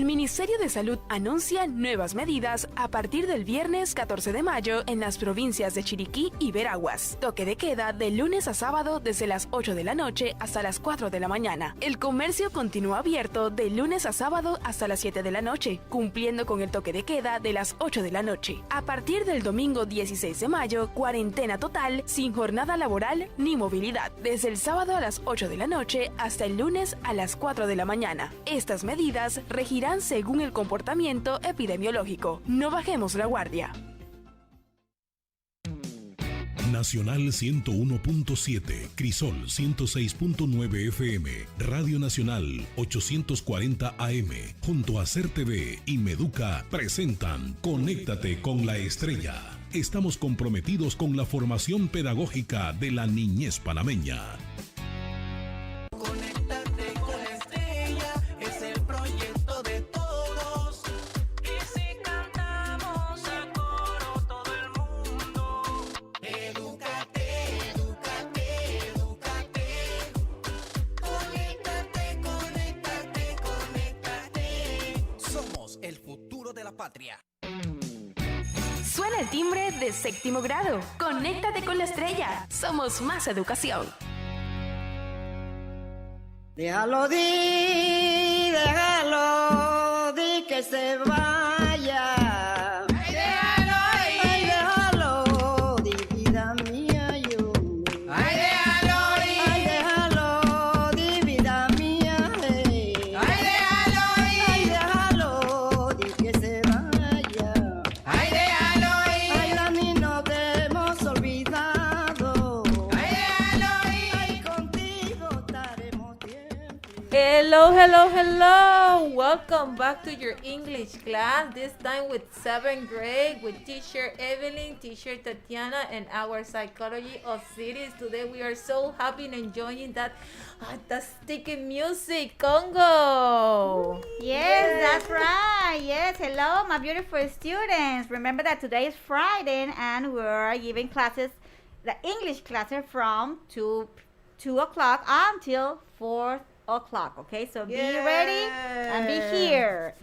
El Ministerio de Salud anuncia nuevas medidas a partir del viernes 14 de mayo en las provincias de Chiriquí y Veraguas. Toque de queda de lunes a sábado desde las 8 de la noche hasta las 4 de la mañana. El comercio continúa abierto de lunes a sábado hasta las 7 de la noche, cumpliendo con el toque de queda de las 8 de la noche. A partir del domingo 16 de mayo, cuarentena total, sin jornada laboral ni movilidad, desde el sábado a las 8 de la noche hasta el lunes a las 4 de la mañana. Estas medidas regirán según el comportamiento epidemiológico. No bajemos la guardia. Nacional 101.7, Crisol 106.9 FM, Radio Nacional 840 AM, junto a CER TV y Meduca presentan Conéctate con la Estrella. Estamos comprometidos con la formación pedagógica de la niñez panameña. Conéctate con la Estrella, es el proyecto de todos. Y si cantamos a coro todo el mundo. Edúcate, edúcate, edúcate. Conéctate, conéctate, conéctate. Somos el futuro de la patria. Suena el timbre de séptimo grado. Conéctate con la Estrella. Somos más educación. Déjalo di que se vaya. Ay, déjalo di, vida mía, yo. Ay, déjalo di, vida mía, hey. Ay, déjalo di que se vaya. Ay, a mí no te hemos olvidado. Ay, contigo estaremos siempre. Hello, hello, hello. Welcome back to your English class, this time with 7th grade with teacher Evelyn, teacher Tatiana, and our psychology of cities. Today we are so happy and enjoying that fantastic music, Congo. Yes, that's right. Yes, hello, my beautiful students. Remember that today is Friday and we're giving classes, the English classes from 2 o'clock until 4 o'clock. Okay, so be ready and be here.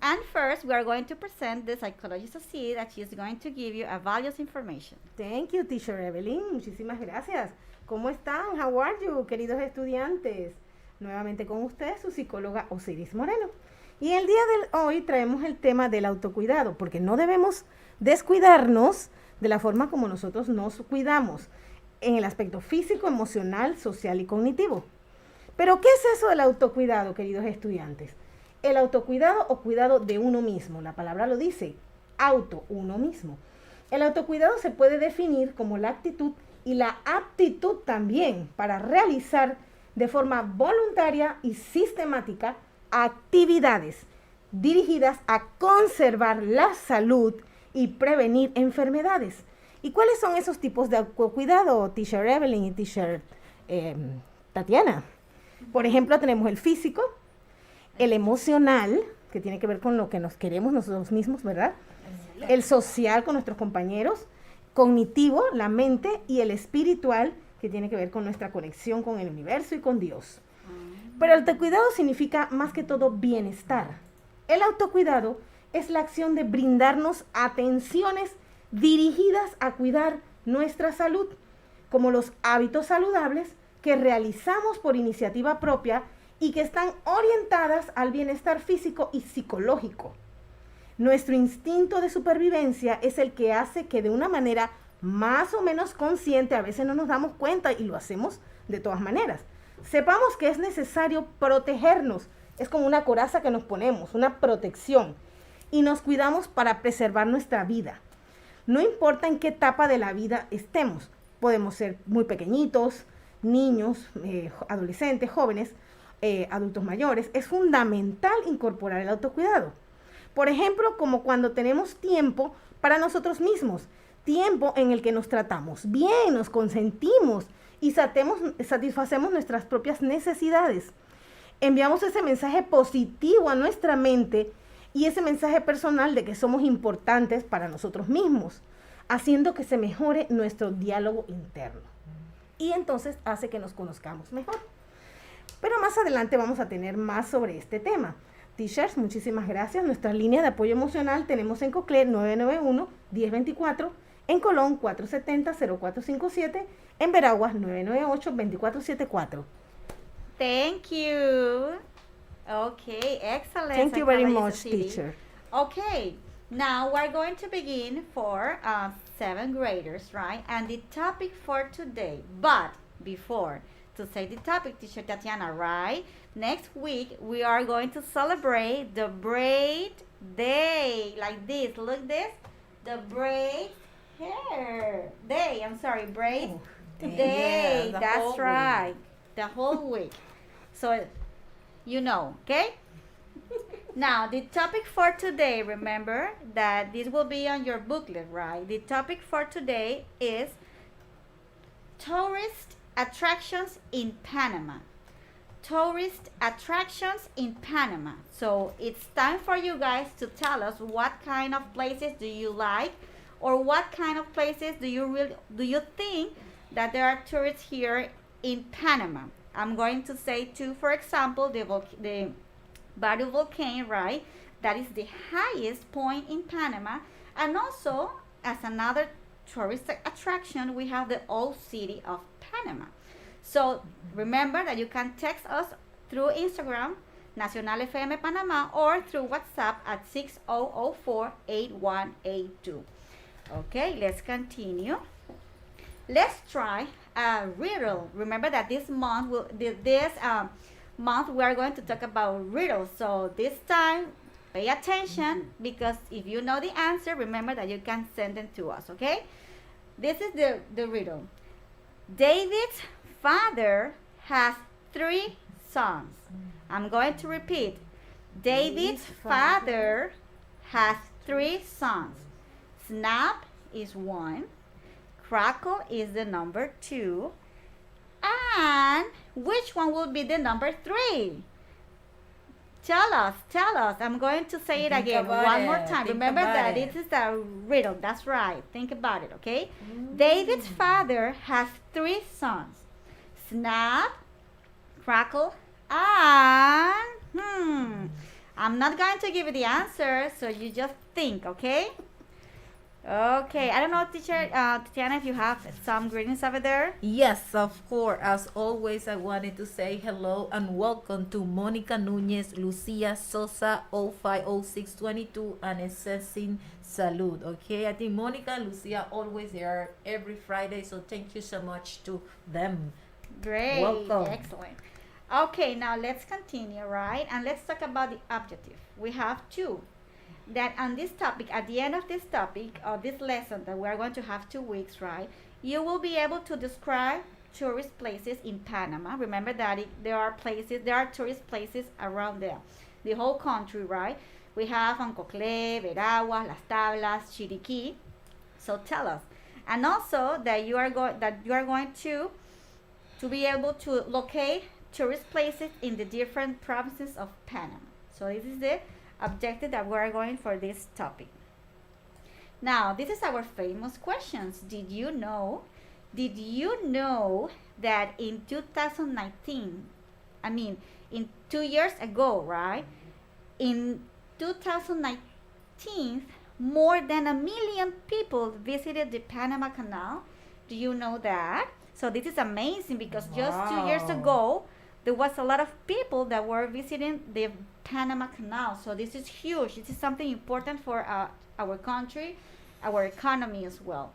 And first, we are going to present the psychologist of C that she is going to give you a valuable information. Thank you, teacher Evelyn. Muchísimas gracias. ¿Cómo están? How are you, queridos estudiantes? Nuevamente con ustedes, su psicóloga Osiris Moreno. Y el día de hoy traemos el tema del autocuidado, porque no debemos descuidarnos de la forma como nosotros nos cuidamos, en el aspecto físico, emocional, social y cognitivo. Pero, ¿qué es eso del autocuidado, queridos estudiantes? El autocuidado o cuidado de uno mismo, la palabra lo dice, uno mismo. El autocuidado se puede definir como la actitud y la aptitud también para realizar de forma voluntaria y sistemática actividades dirigidas a conservar la salud y prevenir enfermedades. ¿Y cuáles son esos tipos de autocuidado, teacher Evelyn y teacher Tatiana? Por ejemplo, tenemos el físico, el emocional, que tiene que ver con lo que nos queremos nosotros mismos, ¿verdad? El social, con nuestros compañeros, cognitivo, la mente, y el espiritual, que tiene que ver con nuestra conexión con el universo y con Dios. Pero el autocuidado significa más que todo bienestar. El autocuidado es la acción de brindarnos atenciones dirigidas a cuidar nuestra salud, como los hábitos saludables que realizamos por iniciativa propia y que están orientadas al bienestar físico y psicológico. Nuestro instinto de supervivencia es el que hace que de una manera más o menos consciente, a veces no nos damos cuenta y lo hacemos de todas maneras, sepamos que es necesario protegernos. Es como una coraza que nos ponemos, una protección, y nos cuidamos para preservar nuestra vida. No importa en qué etapa de la vida estemos, podemos ser muy pequeñitos, niños, adolescentes, jóvenes, adultos mayores. Es fundamental incorporar el autocuidado. Por ejemplo, como cuando tenemos tiempo para nosotros mismos, tiempo en el que nos tratamos bien, nos consentimos y satisfacemos nuestras propias necesidades. Enviamos ese mensaje positivo a nuestra mente y ese mensaje personal de que somos importantes para nosotros mismos, haciendo que se mejore nuestro diálogo interno. Y entonces hace que nos conozcamos mejor. Pero más adelante vamos a tener más sobre este tema. Teachers, muchísimas gracias. Nuestra línea de apoyo emocional tenemos en Coclé 991-1024, en Colón 470-0457, en Veraguas 998-2474. Thank you. Okay, excellent. Thank you very Psychology much, City. teacher. Okay, now we're going to begin for 7th graders, right? And the topic for today, but before to say the topic, teacher Tatiana, right? Next week, we are going to celebrate the braid day, like this. Look this, the braid hair day. I'm sorry, braid day. Yeah, That's right. The whole week. So, you know, okay? Now, the topic for today, remember that this will be on your booklet, right? The topic for today is tourist attractions in Panama. Tourist attractions in Panama. So it's time for you guys to tell us what kind of places do you like, or what kind of places do you think that there are tourists here in Panama. I'm going to say two, for example, the Barrio volcano, right? That is the highest point in Panama. And also, as another tourist attraction, we have the old city of Panama. So remember that you can text us through Instagram, Nacional FM Panama, or through WhatsApp at 6004-8182. Okay, let's continue. Let's try a riddle. Remember that this month we are going to talk about riddles. So this time, pay attention, because if you know the answer, remember that you can send them to us, okay? This is the riddle. David's father has 3 sons. I'm going to repeat. David's father has 3 sons. Snap is 1. Crackle is the number 2. And which one will be the number 3? Tell us. I'm going to say it again one more time. Remember that it is a riddle. That's right. Think about it, okay? David's father has 3 sons. Snap, Crackle, and I'm not going to give you the answer, so you just think, okay? Okay, I don't know, teacher Tatiana, if you have some greetings over there. Yes, of course. As always, I wanted to say hello and welcome to Monica Nunez, Lucia Sosa 050622, and Assessing Salud. Okay, I think Monica and Lucia always there every Friday, so thank you so much to them. Great, Welcome. excellent. Okay, now let's continue, right? And let's talk about the objective. We have 2. That on this topic, at the end of this topic, or this lesson that we are going to have 2 weeks, right? You will be able to describe tourist places in Panama. Remember that there are tourist places around there, the whole country, right? We have Ancoclé, Veraguas, Las Tablas, Chiriquí. So tell us, and also that you are going to be able to locate tourist places in the different provinces of Panama. So this is the objective that we are going for this topic. Now, this is our famous questions. Did you know that in 2019, I mean, in 2 years ago, right? In 2019, more than 1 million people visited the Panama Canal. Do you know that? So this is amazing, because just 2 years ago, there was a lot of people that were visiting the Panama Canal. So this is huge. This is something important for our country, our economy as well.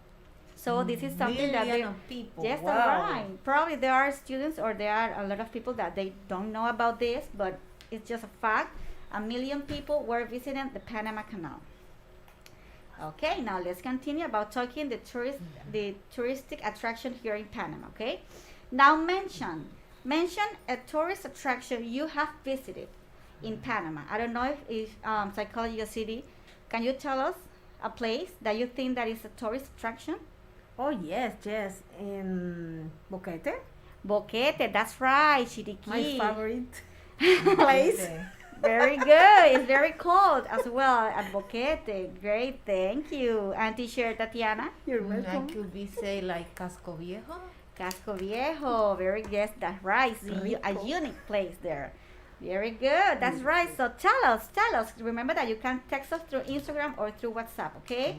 So this is something that people. Yes, Wow. right. Probably there are students, or there are a lot of people that they don't know about this, but it's just a fact. 1 million people were visiting the Panama Canal. Okay, now let's continue about talking the touristic attraction here in Panama. Okay, now mention a tourist attraction you have visited in Panama. I don't know if Psychology City, can you tell us a place that you think that is a tourist attraction? Oh, yes. Boquete. Boquete, that's right. Chiriquí. My favorite place. Very good. It's very cold as well at Boquete. Great, thank you. And teacher Tatiana? You're I welcome. could be say like Casco Viejo. Casco Viejo. Very good. That's right. See, a unique place there. Very good. That's right. So tell us. Remember that you can text us through Instagram or through WhatsApp, okay?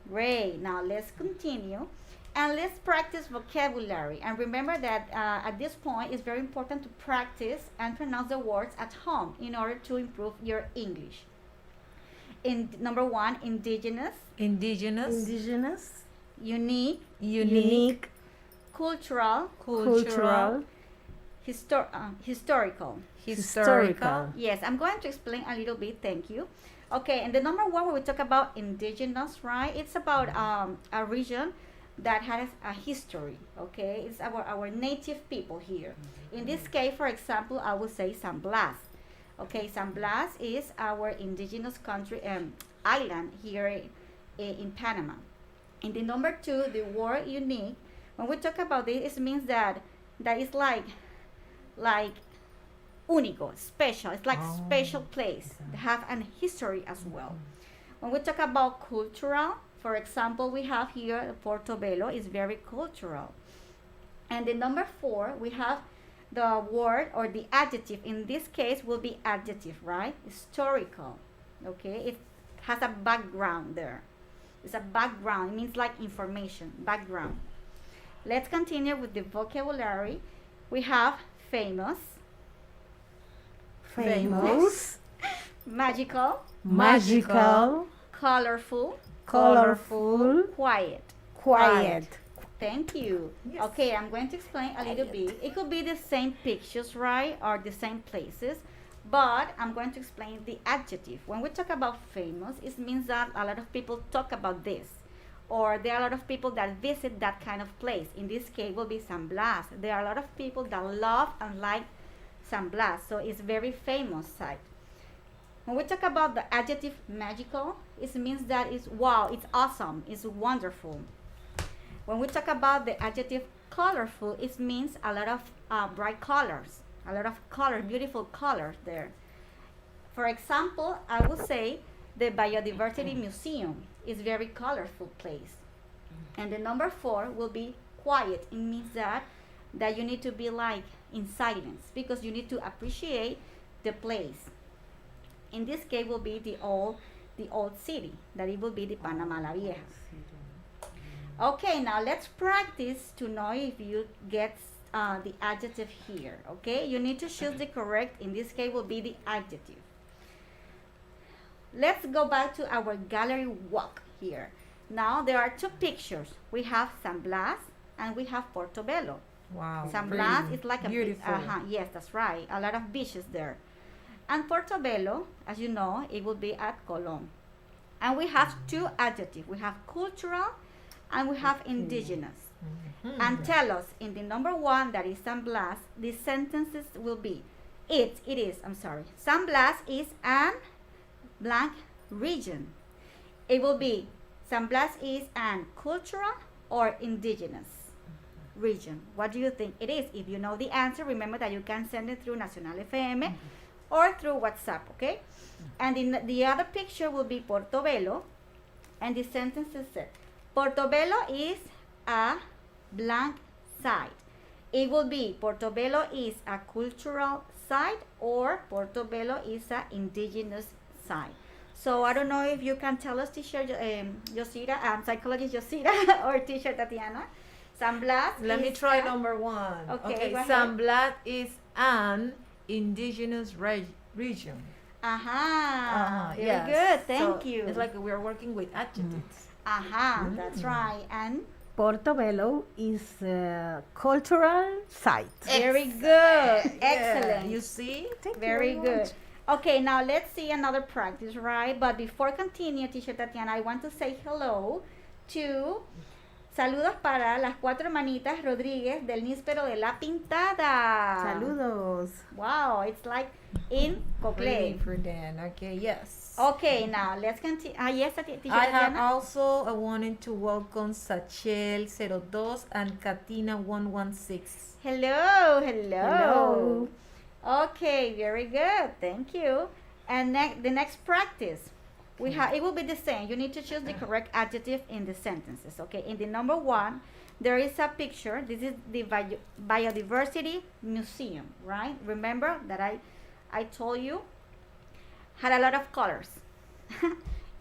Great. Now let's continue. And let's practice vocabulary. And remember that at this point, it's very important to practice and pronounce the words at home in order to improve your English. Number 1, indigenous. Indigenous. Unique. Cultural. Historical. Yes, I'm going to explain a little bit. Thank you. Okay, and the number 1, when we talk about indigenous, right? It's about a region that has a history. Okay, it's our native people here. In this case, for example, I would say San Blas. Okay, San Blas is our indigenous country island here in Panama. In the number 2, the word unique. When we talk about this, it means that is like único, special. It's like special place. They have an history as well. When we talk about cultural, for example, we have here Portobello is very cultural. And the number 4, we have the word or the adjective. In this case, will be adjective, right? Historical. Okay, it has a background there. It's a background. It means like information, background. Let's continue with the vocabulary. We have famous. Magical. Colorful. Quiet. Thank you. Yes. Okay, I'm going to explain a little bit. It could be the same pictures, right? Or the same places. But I'm going to explain the adjective. When we talk about famous, it means that a lot of people talk about this. Or there are a lot of people that visit that kind of place. In this case, will be San Blas. There are a lot of people that love and like San Blas. So it's very famous site. When we talk about the adjective magical, it means that it's wow, it's awesome, it's wonderful. When we talk about the adjective colorful, it means a lot of bright colors, a lot of color, beautiful colors there. For example, I would say the Biodiversity Museum is very colorful place. And the number 4 will be quiet. It means that you need to be like in silence because you need to appreciate the place. In this case will be the old city, that it will be the Panama la Vieja. Okay, now let's practice to know if you get the adjective here. Okay, you need to choose the correct, in this case will be the adjective. Let's go back to our gallery walk here. Now there are 2 pictures. We have San Blas and we have Portobello. Wow. San Blas is like beautiful. Yes, that's right. A lot of beaches there. And Portobello, as you know, it will be at Colón. And we have 2 adjectives. We have cultural and we have indigenous. And tell us, in the number 1, that is San Blas, the sentences will be, San Blas is an blank region. It will be, San Blas is an cultural or indigenous region. What do you think it is? If you know the answer, remember that you can send it through Nacional FM or through WhatsApp, okay? And in the other picture will be Portobello, and the sentence said, Portobello is a blank site. It will be Portobello is a cultural site or Portobello is an indigenous site. So I don't know if you can tell us, teacher Yosira, psychologist Yosira or teacher Tatiana. San Blas. Let me try number 1. Okay, San Blas is an indigenous region. Very good. Thank you. It's like we're working with adjectives. That's right. And Portobello is a cultural site. Very good. Excellent. You see? Very good. Okay, now let's see another practice, right? But before continue, teacher Tatiana, I want to say hello to saludos para las 4 hermanitas Rodríguez del Níspero de la Pintada. Saludos. Wow, it's like in Coclé. For Dan. Okay, yes. Okay, now let's continue. Yes, teacher I Tatiana. have also wanted to welcome Sachel 02 and Katina 116. Hello. Okay, very good. Thank you. And the next practice, we have, it will be the same. You need to choose the correct adjective in the sentences. Okay, in the number 1, there is a picture. This is the Biodiversity Museum, right? Remember that I told you, had a lot of colors.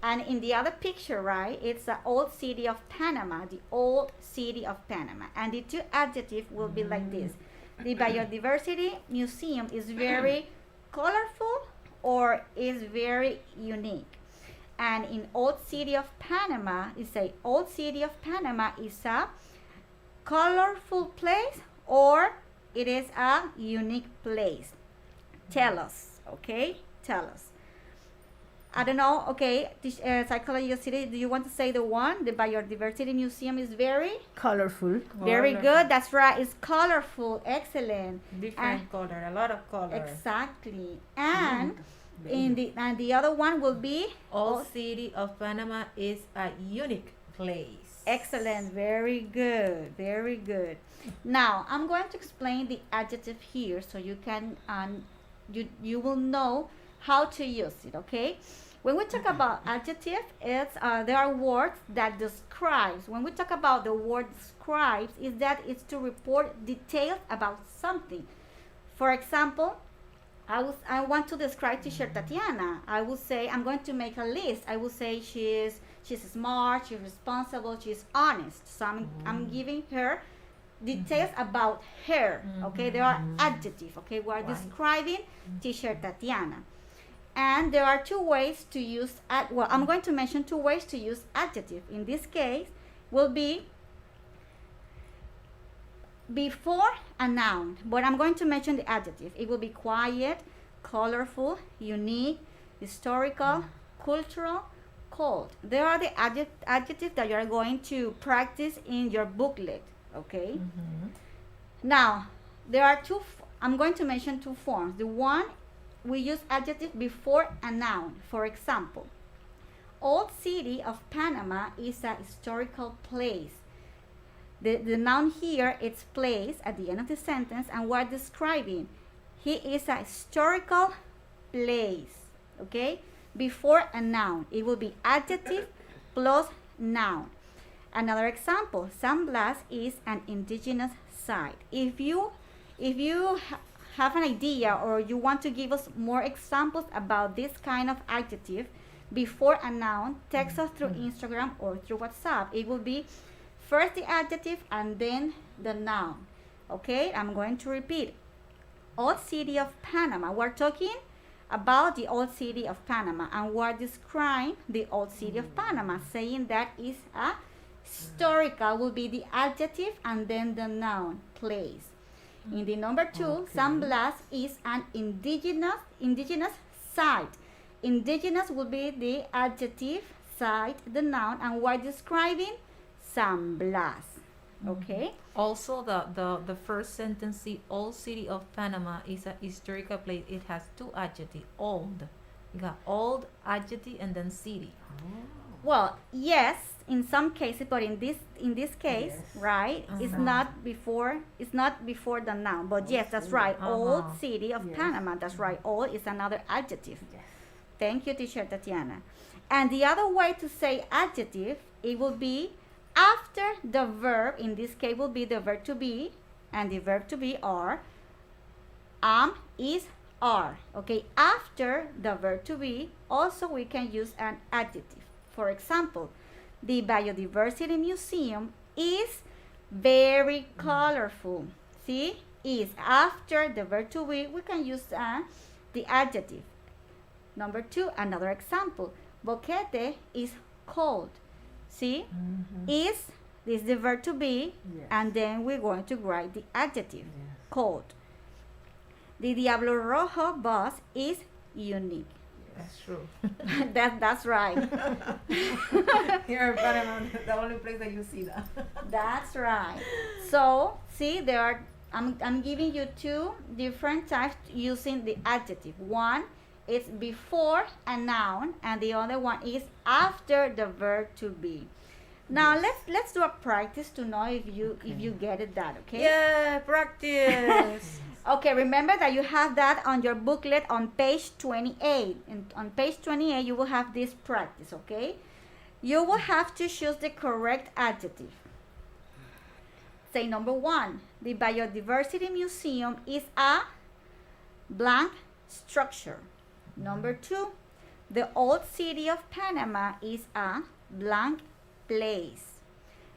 And in the other picture, right, it's the old city of Panama, the old city of Panama. And the two adjectives will be like this. The Biodiversity Museum is very colorful or is very unique. And in old city of Panama, old city of Panama is a colorful place or it is a unique place. Tell us. I don't know, okay, Psychology City, do you want to say the one? The Biodiversity Museum is very? Colorful. Very good, that's right, it's colorful, excellent. Different color, a lot of color. Exactly. And the other one will be? Old City of Panama is a unique place. Excellent, very good, very good. Now, I'm going to explain the adjective here so you can, you will know how to use it, okay? When we talk about adjective, there are words that describes. When we talk about the word describes, is that it's to report details about something. For example, I want to describe teacher Tatiana. I will say, I'm going to make a list. I will say she's smart, she's responsible, she's honest. So I'm giving her details about her, okay? There are adjectives, okay? We are describing teacher Tatiana. And there are two ways to use, I'm going to mention two ways to use adjective. In this case, will be before a noun, but I'm going to mention the adjective. It will be quiet, colorful, unique, historical, cultural, cold. There are the adjectives that you are going to practice in your booklet, okay? Now, there are I'm going to mention two forms. The one, we use adjective before a noun. For example, old city of Panama is a historical place. The noun here, it's place at the end of the sentence, and we're describing he is a historical place, okay? Before a noun, it will be adjective plus noun. Another example, San Blas is an indigenous site. If you have an idea or you want to give us more examples about this kind of adjective before a noun, text us through Instagram or through WhatsApp. It will be first the adjective and then the noun. Okay, I'm going to repeat. Old city of Panama. We're talking about the old city of Panama, and we're describing the old city of Panama, saying that is a historical will be the adjective and then the noun, place. In the number two, San Blas is an indigenous site. Indigenous will be the adjective, site, the noun, and we're describing San Blas. Okay. Also, the first sentence, the old city of Panama is a historical place. It has two adjectives, old. You got old adjective and then city. Well, yes, in some cases, but in this case, right? It's not before the noun. But yes, that's right. Old city of Panama. That's right. Old is another adjective. Yes. Thank you, teacher Tatiana. And the other way to say adjective, it will be after the verb. In this case, will be the verb to be, and the verb to be are, is, are. Okay. After the verb to be, also we can use an adjective. For example, the Biodiversity Museum is very colorful. See, is after the verb to be, we can use the adjective. Number two, another example. Boquete is cold. See, is this the verb to be, and then we're going to write the adjective, cold. The Diablo Rojo bus is unique. That's true. That's right. Here in Panama, the only place that you see that. That's right. So, see, I'm giving you two different types using the adjective. One is before a noun, and the other one is after the verb to be. Now let's do a practice to know if you get it that, okay? Yeah, practice. Okay, remember that you have that on your booklet on page 28. And on page 28, you will have this practice, okay? You will have to choose the correct adjective. Say number one, the Biodiversity Museum is a blank structure. Number 2, the old city of Panama is a blank place.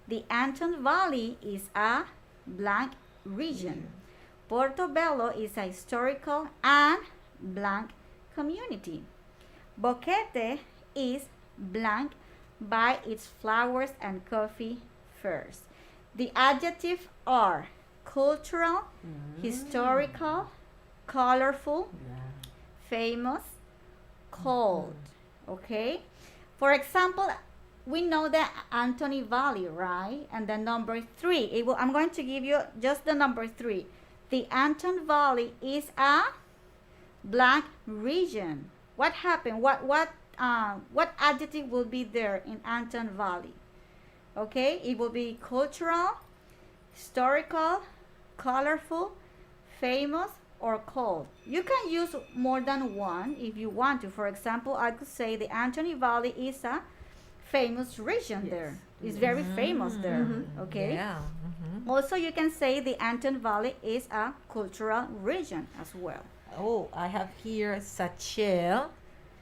The Anton Valley is a blank region. Portobello is a historical and blank community. Boquete is blank by its flowers and coffee fairs. The adjectives are cultural, historical, colorful, famous, cold. Okay? For example, we know the Anthony Valley, right? And then number 3, I'm going to give you just the number 3. The Anton Valley is a blank region. What happened? What adjective will be there in Anton Valley? Okay, it will be cultural, historical, colorful, famous, or cold. You can use more than one if you want to. For example, I could say the Anthony Valley is a famous region there. It's very famous there. Okay. Yeah. Also, you can say the Anton Valley is a cultural region as well. Oh, I have here Sachel.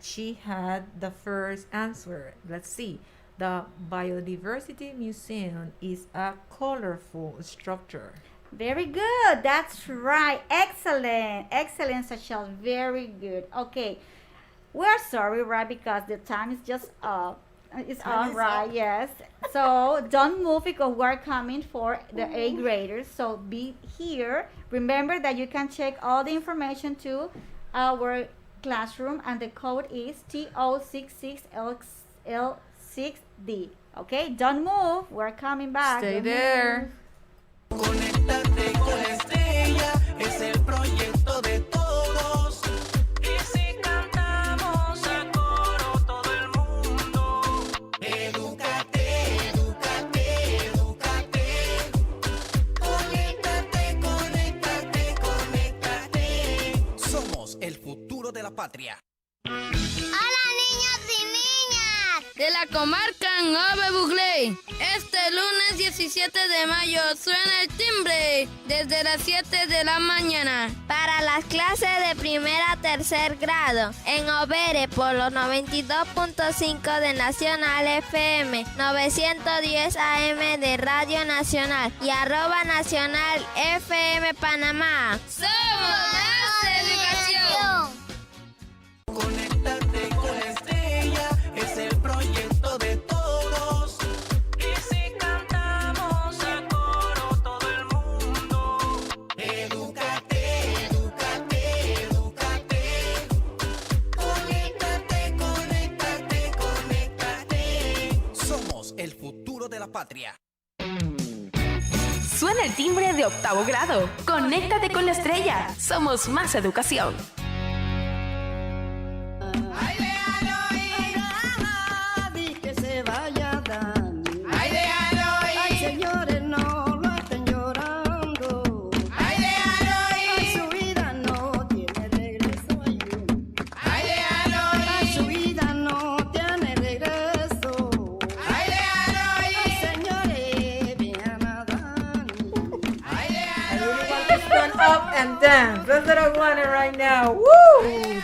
She had the first answer. Let's see. The Biodiversity Museum is a colorful structure. Very good. That's right. Excellent. Excellent, Sachel. Very good. Okay. We're sorry, right? Because the time is just up. It's all right. Yes. So don't move because we're coming for the 8th graders. So be here. Remember that you can check all the information to our classroom, and the code is TO66L6D. Okay, don't move. We're coming back. Stay Don't there. move. Conéctate con Estrella, es el proyecto de todos. Y si cantamos a coro todo el mundo. Edúcate, edúcate, edúcate. Conéctate, conéctate, conéctate. Somos el futuro de la patria. Hola niños y niñas de la comarca Nove Buglé. Este lunes 17 de mayo suena el timbre desde las 7 de la mañana para las clases de primero a tercer grado en Overe por los 92.5 de Nacional FM, 910 AM de Radio Nacional y @Nacional FM Panamá. ¡Somos más educación! Conéctate con Estrella, es el proyecto de todos. Y si cantamos a coro todo el mundo. Edúcate, edúcate, edúcate. Conéctate, conéctate, conéctate. Somos el futuro de la patria. Suena el timbre de 8º grado. Conéctate con la estrella. Somos más educación. Di que se vaya Dani. Ay, déjalo Ay, ir. señores, no lo estén llorando. Ay, déjalo Ay, ir. su vida no tiene regreso. Ay, déjalo Ay, su ir. vida no tiene regreso. Ay, déjalo Ay, ir. señores, vean a Dani. Ay, I déjalo really want ir. to stand up and dance. That's what I want right now. Woo!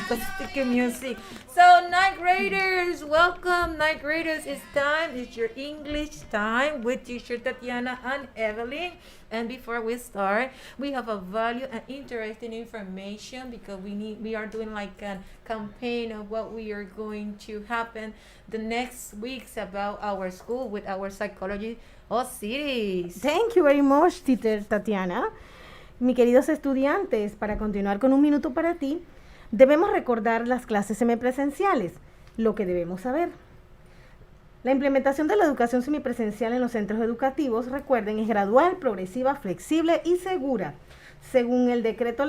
The sticky music. So, 9th graders, welcome. 9th graders, it's time. It's your English time with teacher Tatiana and Evelyn. And before we start, we have a value and interesting information because we are doing like a campaign of what we are going to happen the next weeks about our school with our psychology of cities. Thank you very much, teacher Tatiana. Mis queridos estudiantes, para continuar con un minuto para ti, debemos recordar las clases semipresenciales, lo que debemos saber. La implementación de la educación semipresencial en los centros educativos, recuerden, es gradual, progresiva, flexible y segura, según el decreto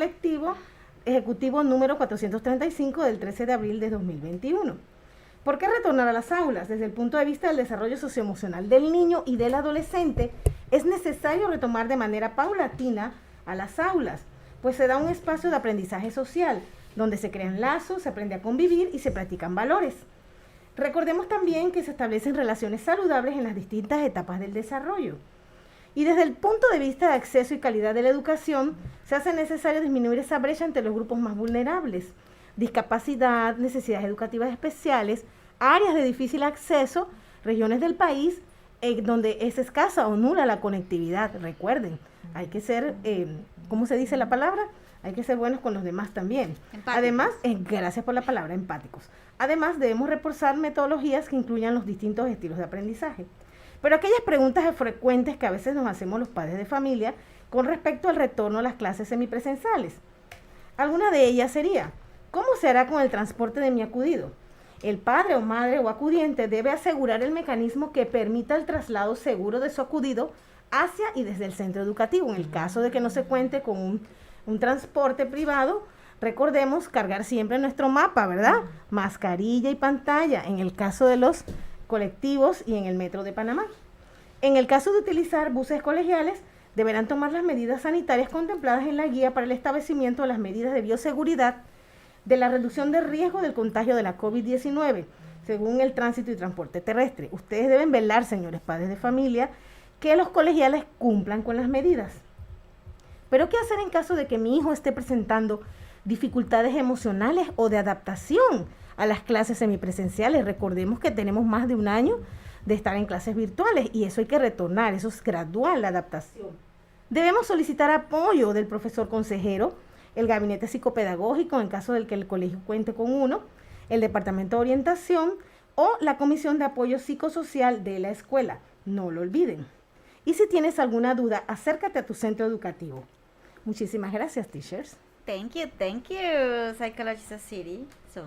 ejecutivo número 435 del 13 de abril de 2021. ¿Por qué retornar a las aulas? Desde el punto de vista del desarrollo socioemocional del niño y del adolescente, es necesario retomar de manera paulatina a las aulas, pues se da un espacio de aprendizaje social, donde se crean lazos, se aprende a convivir y se practican valores. Recordemos también que se establecen relaciones saludables en las distintas etapas del desarrollo. Y desde el punto de vista de acceso y calidad de la educación, se hace necesario disminuir esa brecha entre los grupos más vulnerables, discapacidad, necesidades educativas especiales, áreas de difícil acceso, regiones del país donde es escasa o nula la conectividad. Recuerden, hay que ser, ¿cómo se dice la palabra? Hay que ser buenos con los demás también. Empáticos. Además, gracias por la palabra, empáticos. Además, debemos reforzar metodologías que incluyan los distintos estilos de aprendizaje. Pero aquellas preguntas frecuentes que a veces nos hacemos los padres de familia con respecto al retorno a las clases semipresenciales. Alguna de ellas sería, ¿cómo se hará con el transporte de mi acudido? El padre o madre o acudiente debe asegurar el mecanismo que permita el traslado seguro de su acudido hacia y desde el centro educativo. En el caso de que no se cuente con un transporte privado, recordemos cargar siempre nuestro mapa, ¿verdad? Mascarilla y pantalla, en el caso de los colectivos y en el metro de Panamá. En el caso de utilizar buses colegiales, deberán tomar las medidas sanitarias contempladas en la guía para el establecimiento de las medidas de bioseguridad de la reducción de riesgo del contagio de la COVID-19, según el tránsito y transporte terrestre. Ustedes deben velar, señores padres de familia, que los colegiales cumplan con las medidas. Pero ¿qué hacer en caso de que mi hijo esté presentando dificultades emocionales o de adaptación a las clases semipresenciales? Recordemos que tenemos más de un año de estar en clases virtuales y eso hay que retornar, eso es gradual la adaptación. Debemos solicitar apoyo del profesor consejero, el gabinete psicopedagógico en caso de que el colegio cuente con uno, el departamento de orientación o la comisión de apoyo psicosocial de la escuela. No lo olviden. Y si tienes alguna duda, acércate a tu centro educativo. Muchísimas gracias, teachers. Thank you, Psychologist City. So,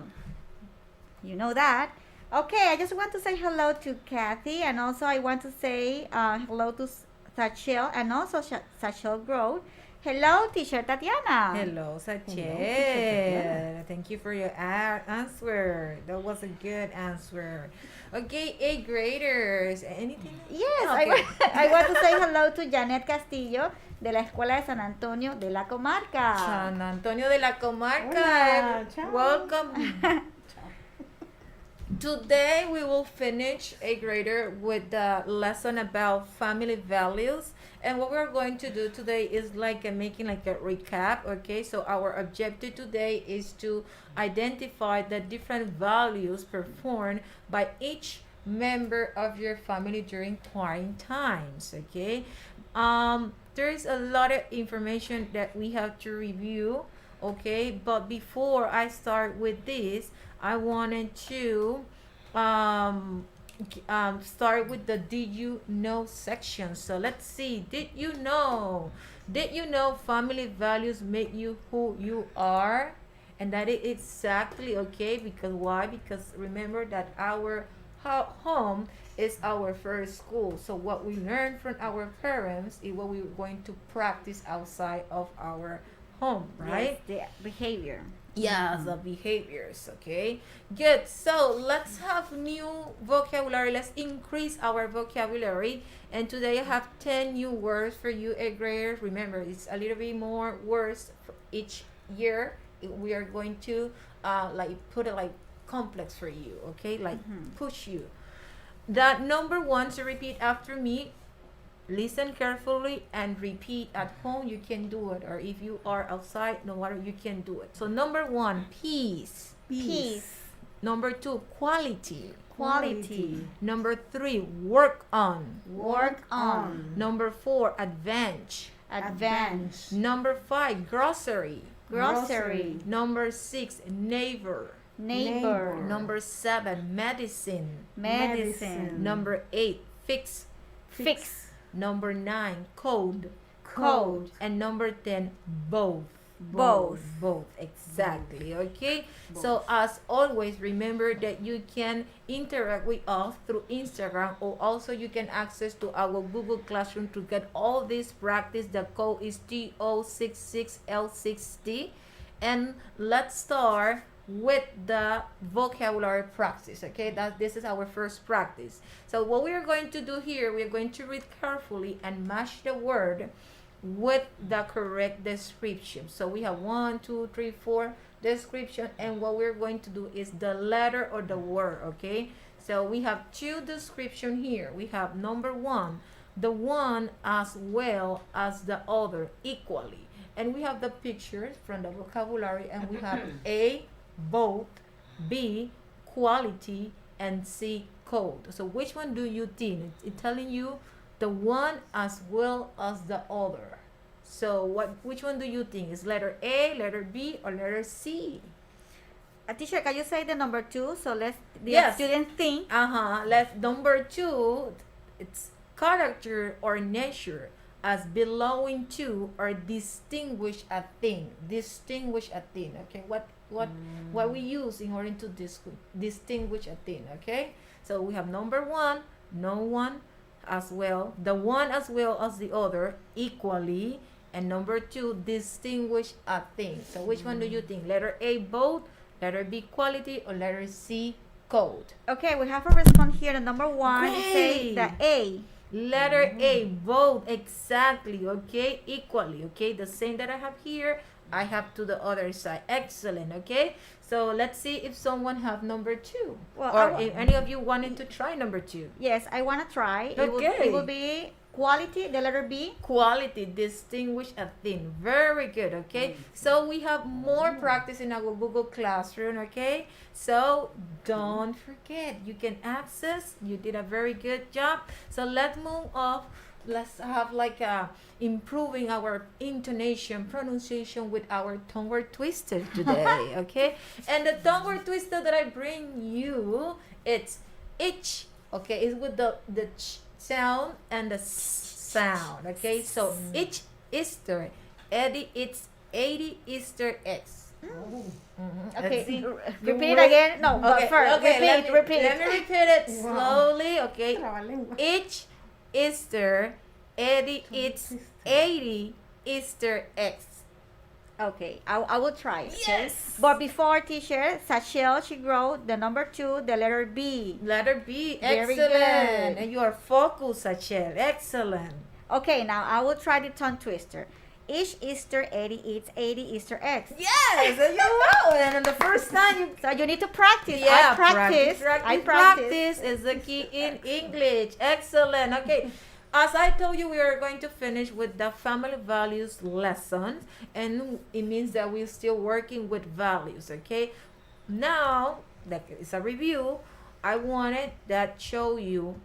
you know that. Okay, I just want to say hello to Kathy, and also I want to say hello to Sachel, and also Sachel Grove. Hello, Teacher Tatiana. Hello, Sachel. Hello. Thank you for your answer. That was a good answer. Okay, 8th graders. Anything? Yes, Okay. I want to say hello to Janet Castillo de la Escuela de San Antonio de la Comarca. San Antonio de la Comarca. Hola, ciao. Welcome. Today we will finish 8th grader with the lesson about family values. And what we're going to do today is making a recap, okay? So our objective today is to identify the different values performed by each member of your family during quarantine times, okay? There's a lot of information that we have to review, okay? But before I start with this, I wanted to start with the did you know section. So let's see. Did you know family values make you who you are? And that is exactly okay. Because why? Because remember that our home is our first school. So what we learn from our parents is what we're going to practice outside of our home, right? Yes, the behavior. Yeah, the behaviors, okay? Good. So let's have new vocabulary. Let's increase our vocabulary. And today I have 10 new words for you, 8th graders. Remember, it's a little bit more words for each year. We are going to put it complex for you, okay? Push you. The number one, to repeat after me. Listen carefully and repeat. At home you can do it, or if you are outside, no matter, you can do it. So number one, peace. Peace. Number two, quality. Quality. Number three, work on. Work on. Number four, advance. Advance. Number five, grocery. Grocery. Number six, neighbor. Neighbor. Number seven, medicine. Medicine. Number eight, fix. Fix. Number 9, code. Code. And number 10, both. Both. Both, exactly, okay? So as always, remember that you can interact with us through Instagram, or also you can access to our Google Classroom to get all this practice. The code is TO66L60. And let's start with the vocabulary practice, okay? This is our first practice. So what we are going to do here, we are going to read carefully and match the word with the correct description. So we have 1, 2, 3, 4 description, and what we're going to do is the letter or the word, okay? So we have 2 description here. We have number 1, the one as well as the other, equally. And we have the pictures from the vocabulary, and we have A, both, B, quality, and C, code. So which one do you think? It's telling you the one as well as the other. So which one do you think? Is letter A, letter B, or letter C? Teacher, can you say the number 2? So let's the Yes. students think. Let's number 2. It's character or nature as belonging to or distinguish a thing. Distinguish a thing. Okay. What we use in order to distinguish a thing. Okay. So we have number 1, no one as well, the one as well as the other equally, and number 2, distinguish a thing. So which one do you think? Letter A, both, letter B, quality, or letter C, code? Okay, we have a response here. The number 1 say Great. the A. Letter A, both, exactly, okay, equally, okay, the same that I have here, I have to the other side. Excellent, okay, so let's see if someone have number 2, Well, or if any of you wanted to try number 2. Yes, I want to try. It Okay. will be quality, the letter B. Quality, distinguish a thing. Very good, okay? So we have more practice in our Google Classroom, okay? So don't forget, you can access. You did a very good job. So let's move off. Let's have like improving our intonation, pronunciation with our tongue word twister today, okay? And the tongue word twister that I bring you, it's itch, okay? It's with the ch sound and the sound, okay? So each Easter, Eddie, it's 80 Easter eggs. Okay, See? repeat it again. No, but first, repeat. Let me repeat it slowly, okay? Trabalengua. Each Easter, Eddie eats 80 Easter eggs. Okay, I will try. Okay? Yes. But before, teacher, Sachel, she wrote the number 2, the letter B. Letter B, Very excellent. good. And you are focused, Sachel. Excellent. Okay, now I will try the tongue twister. Each Easter, Eddie eats 80 Easter eggs. Yes, and you will. And on the first time you So you need to practice. Yeah, I practice. practice is the key in English. Excellent. Okay. As I told you, we are going to finish with the family values lessons, and it means that we're still working with values. Okay. Now, that is a review. I wanted that show you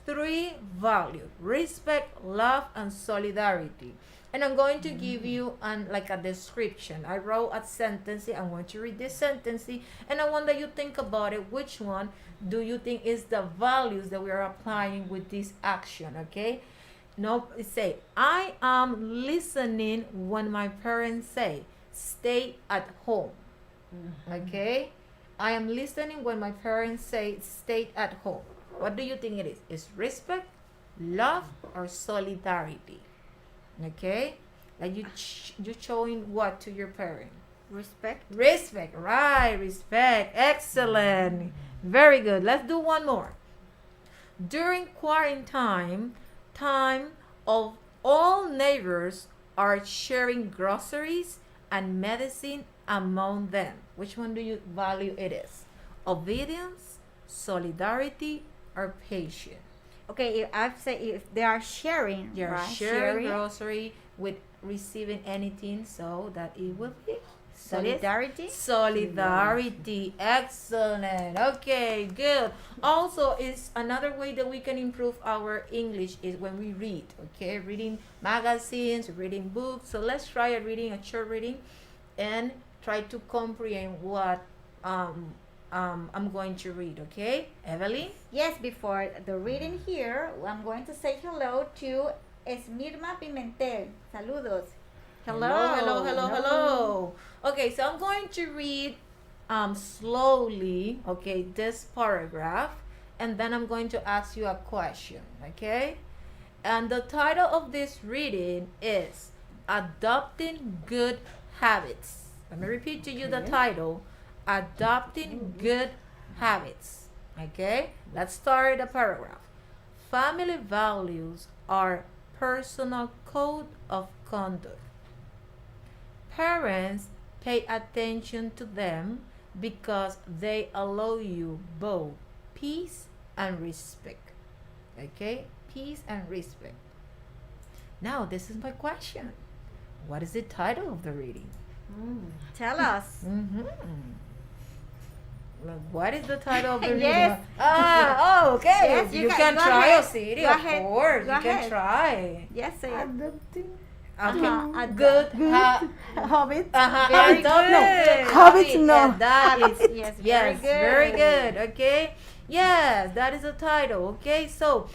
3 values: respect, love, and solidarity. And I'm going to give you like a description. I wrote a sentence. I want you to read this sentence, and I want that you think about it. Which one do you think is the values that we are applying with this action? Okay. No, say, I am listening when my parents say, stay at home. Okay. I am listening when my parents say, stay at home. What do you think it is? Is respect, love, or solidarity? Okay, like you showing what to your parent? Respect. Respect, right? Respect, excellent, very good. Let's do one more. During quarantine time, of all neighbors are sharing groceries and medicine among them. Which one do you value it is? Obedience, solidarity, or patience? Okay, if they are sharing, You're right? sharing grocery with receiving anything, so that it will be Solidarity. Solidarity. Excellent. Okay, good. Also, is another way that we can improve our English is when we read. Okay, reading magazines, reading books. So let's try reading a short reading, and try to comprehend what I'm going to read. Okay, Evelyn. Yes, before the reading here, I'm going to say hello to Esmirma Pimentel. Saludos. Hello. Okay, so I'm going to read slowly, okay, this paragraph, and then I'm going to ask you a question, okay? And the title of this reading is Adopting Good Habits. Let me repeat to you the title, Adopting Good Habits. Okay, let's start the paragraph. Family values are personal code of conduct. Parents pay attention to them because they allow you both peace and respect. Okay, peace and respect. Now, this is my question. What is the title of the reading? Tell us. What is the title of the Yes. video? Okay. Yes, you go can try, ahead. Osiri, Go of ahead. course. Go You can ahead. try. Yes, say it. Adopting Okay. Good. hobbits. Very good. Hobbits, no. That is Yes, yes, very very good. Okay. Yes, that is the title. Okay. So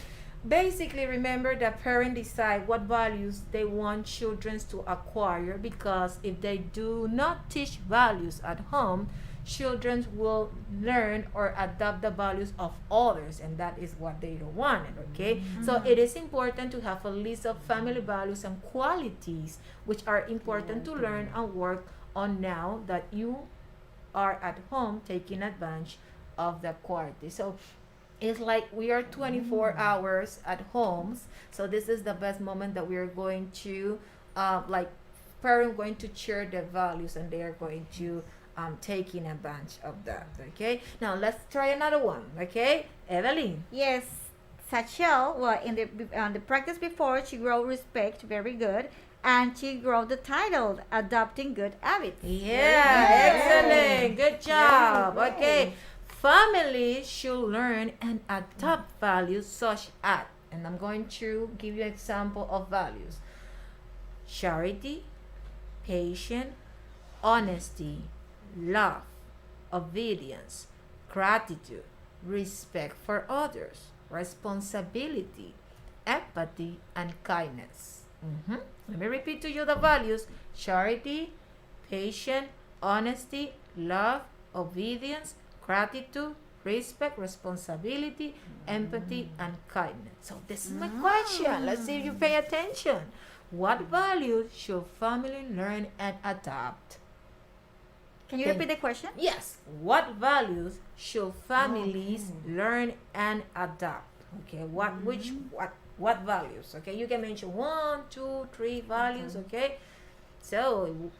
basically, remember that parents decide what values they want children to acquire, because if they do not teach values at home, children will learn or adopt the values of others, and that is what they don't want. Okay, so it is important to have a list of family values and qualities which are important to learn and work on now that you are at home taking advantage of the quality. So it's like we are 24 hours at homes, so this is the best moment that we are going to like parents going to share their values, and they are going to taking advantage of that. Okay, now let's try another one. Okay, Evelyn. Yes, Sachel, well, in the practice before, she wrote respect, very good, and she wrote the title, adopting good habits. Yeah, excellent, good job. Okay, families should learn and adopt values such as, and I'm going to give you an example of values: charity, patience, honesty, love, obedience, gratitude, respect for others, responsibility, empathy, and kindness. Let me repeat to you the values: charity, patience, honesty, love, obedience, gratitude, respect, responsibility, empathy, and kindness. So this is my question. Let's see if you pay attention. What values should family learn and adopt? Can you repeat the question? Yes. What values should families learn and adopt? Okay. What values? Okay. You can mention 1, 2, 3 values. Okay. So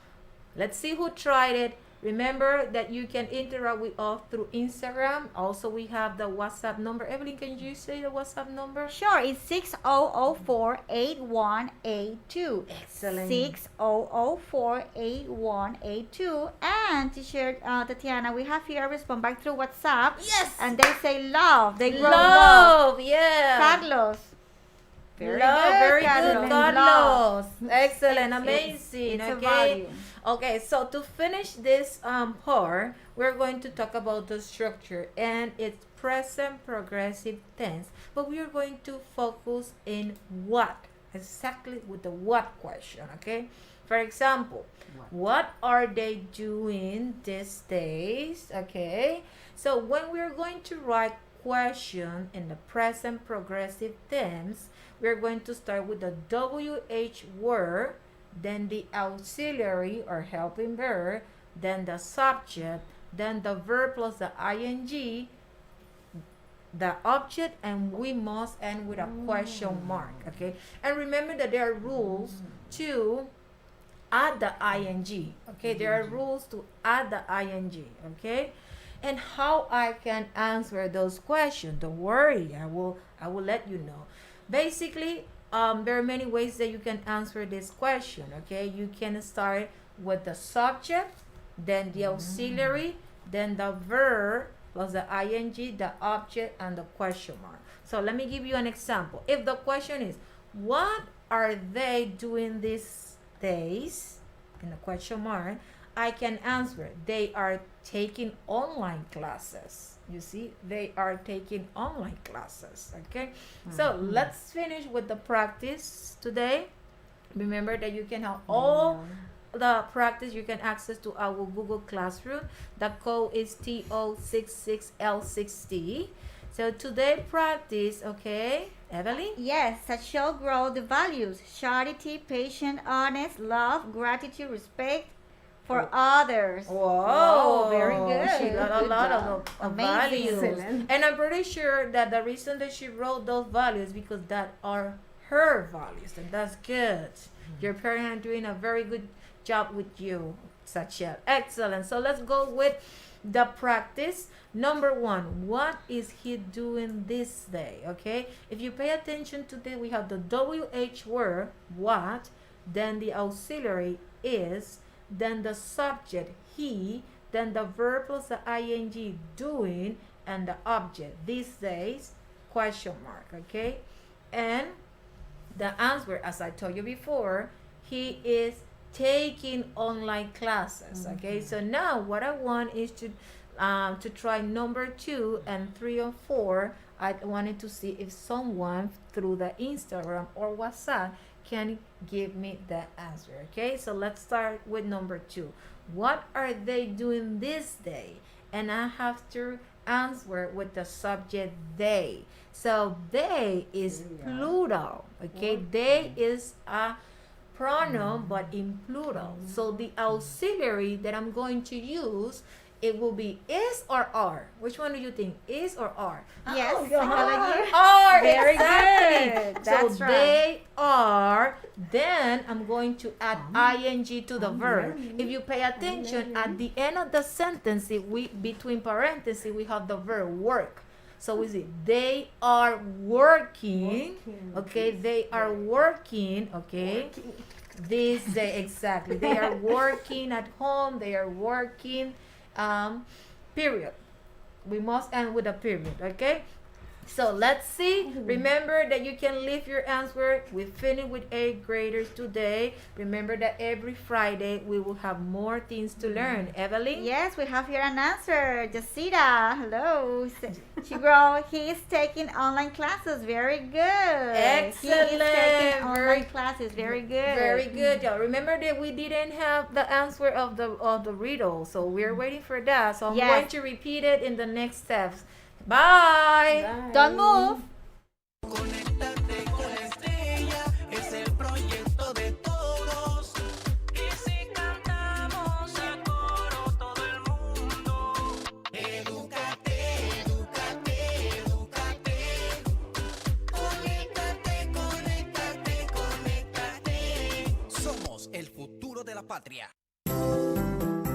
let's see who tried it. Remember that you can interact with us through Instagram. Also, we have the WhatsApp number. Evelyn, can you say the WhatsApp number? Sure, it's 6004-8182. Excellent. 6004-8182. And teacher Tatiana, we have here respond back through WhatsApp. Yes. And they say love. They wrote Love. Yeah. Carlos. Very good, Carlos. Carlos. Excellent, It's- amazing. it's a Okay. value. Okay, so to finish this part, we're going to talk about the structure and its present progressive tense, but we are going to focus in what, exactly with the what question. Okay, for example, what are they doing these days? Okay, so when we're going to write question in the present progressive tense, we're going to start with the WH word, then the auxiliary or helping verb, then the subject, then the verb plus the ing, the object, and we must end with a question mark. Okay, and remember that there are rules to add the ing. Okay, there are rules to add the ing. Okay, and how I can answer those questions, don't worry, I will let you know. Basically, there are many ways that you can answer this question. Okay, you can start with the subject, then the auxiliary, then the verb plus the ing, the object, and the question mark. So let me give you an example. If the question is, what are they doing these days, in the question mark, I can answer, they are taking online classes. You see, they are taking online classes. Okay, so let's finish with the practice today. Remember that you can have all the practice you can access to our Google Classroom. The code is TO66L60. So today practice, okay, Evelyn? Yes, that shall grow the values: charity, patient, honest, love, gratitude, respect for others. Whoa, very good. She got a Good lot job. of Amazing. values. Excellent. And I'm pretty sure that the reason that she wrote those values because that are her values, and that's good. Your parents are doing a very good job with you, Sachel. Excellent. So let's go with the practice. Number 1, what is he doing this day? Okay, if you pay attention to this, we have the WH word, what, then the auxiliary is, then the subject, he, then the verb plus the ing, doing, and the object, these days, question mark, okay? And the answer, as I told you before, he is taking online classes, okay? So now what I want is to try number 2 and 3 and 4. I wanted to see if someone through the Instagram or WhatsApp can give me the answer, okay? So let's start with number 2. What are they doing this day? And I have to answer with the subject they. So they is plural, okay? They is a pronoun but in plural. So the auxiliary that I'm going to use, it will be is or are. Which one do you think? Is or are? Yes, Are. Very Exactly. good. That's so right. they are. Then I'm going to add ing to the verb. If you pay attention, at the end of the sentence, between parentheses, we have the verb work. So we see they are working. Okay, they are working. Okay. This day, exactly. They are working at home. They are working. Period. We must end with a period, okay? So let's see. Remember that you can leave your answer. We finished with 8th graders today. Remember that every Friday we will have more things to learn. Evelyn? Yes, we have here an answer. Jacita, hello. She wrote, he is taking online classes. Very good. Excellent. He is taking online classes. Very good. Very good, y'all. Remember that we didn't have the answer of the riddle, so we're waiting for that. So I'm Yes. going to repeat it in the next steps. Bye. Don't move. Conéctate con la estrella, es el proyecto de todos. Y si cantamos a coro todo el mundo. Edúcate, edúcate, edúcate. Conéctate, conéctate, conéctate. Somos el futuro de la patria.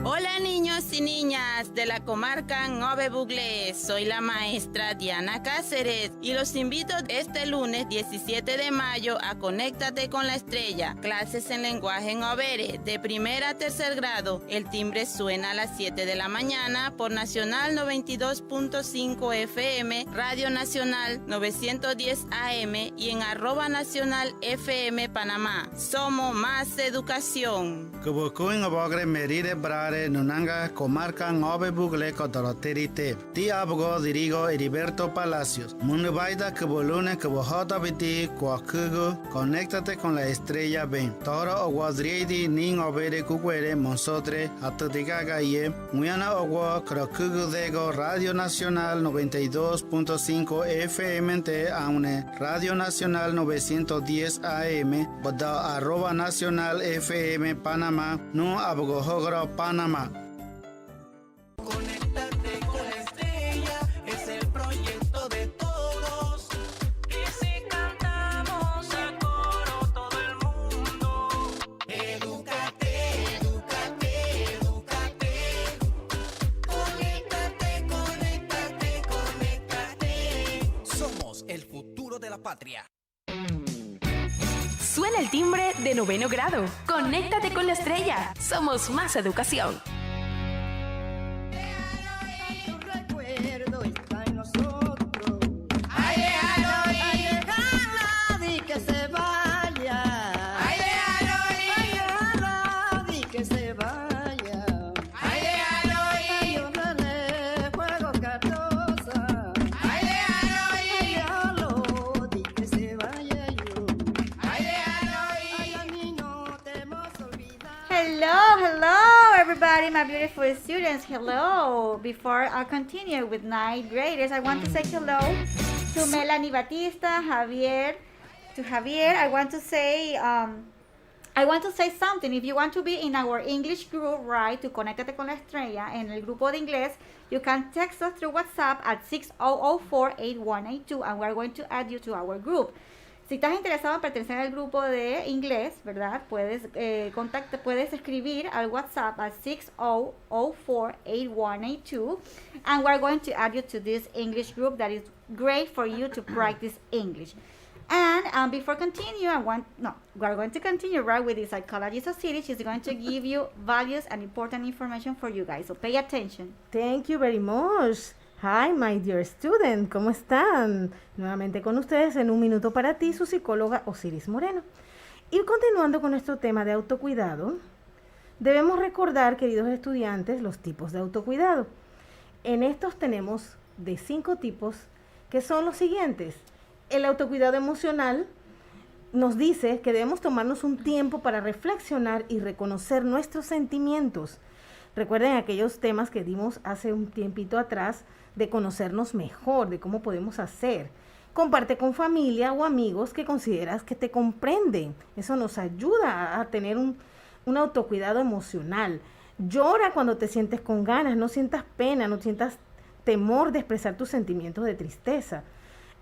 Hola niños y niñas de la comarca Nove Buglé, soy la maestra Diana Cáceres y los invito este lunes 17 de mayo a Conéctate con la Estrella, clases en lenguaje novere de 1 a 3 grado. El timbre suena a las 7 de la mañana por Nacional 92.5 FM, Radio Nacional 910 AM y en @Nacional FM Panamá. Somos más educación. Kubukuin obogre merire brare nunanga comarca Nove Bugle Cotoroterite. Ti abogo dirigo Heriberto Palacios. Munubaida kubulune kubuhota biti kuakugu. Conéctate con la estrella ben. Toro oguadriedi ning obere kukwere monsotre atutigaga ye. Muyana ogwa krokugu dego Radio Nacional 92.5 FM te aune. Radio Nacional 910 AM. Boda @Nacional FM Panamá. No abogo hogro Panamá. Conéctate con la estrella, es el proyecto de todos. Y si cantamos a coro todo el mundo. Edúcate, edúcate, edúcate. Conéctate, conéctate, conéctate. Somos el futuro de la patria. Suena el timbre de 9º grado. Conéctate con la estrella. Somos más educación. Tu recuerdo está en nosotros. Ay, déjalo ir. Ay, déjala, di que se vaya. Ay, déjalo Ay, ir. déjala, di que se vaya. Ay, déjalo Ay, ir. órale, fuego cardosa. Ay, déjalo Ay, ir. déjalo, di que se vaya yo. Ay, déjalo Ay, ir. a mí no te hemos olvidado. Hello, everybody, my beautiful students. Hello. Before I continue with 9th graders, I want to say hello to Melanie Batista, Javier. To Javier, I want to say something. If you want to be in our English group, right, to Conéctate con la Estrella, en el grupo de inglés, you can text us through WhatsApp at 6004-8182, and we're going to add you to our group. Si estás interesado en pertenecer al grupo de inglés, ¿verdad? Puedes escribir al WhatsApp at 6004-8182, and we're going to add you to this English group that is great for you to practice English. And before continue, we're going to continue right with the psychologist of cities. She's going to give you values and important information for you guys. So pay attention. Thank you very much. Hi, my dear student. ¿Cómo están? Nuevamente con ustedes en un minuto para ti, su psicóloga Osiris Moreno. Y continuando con nuestro tema de autocuidado, debemos recordar, queridos estudiantes, los tipos de autocuidado. En estos tenemos de 5 tipos, que son los siguientes. El autocuidado emocional nos dice que debemos tomarnos un tiempo para reflexionar y reconocer nuestros sentimientos. Recuerden aquellos temas que dimos hace un tiempito atrás de conocernos mejor, de cómo podemos hacer. Comparte con familia o amigos que consideras que te comprenden. Eso nos ayuda a tener un autocuidado emocional. Llora cuando te sientes con ganas, no sientas pena, no sientas temor de expresar tus sentimientos de tristeza.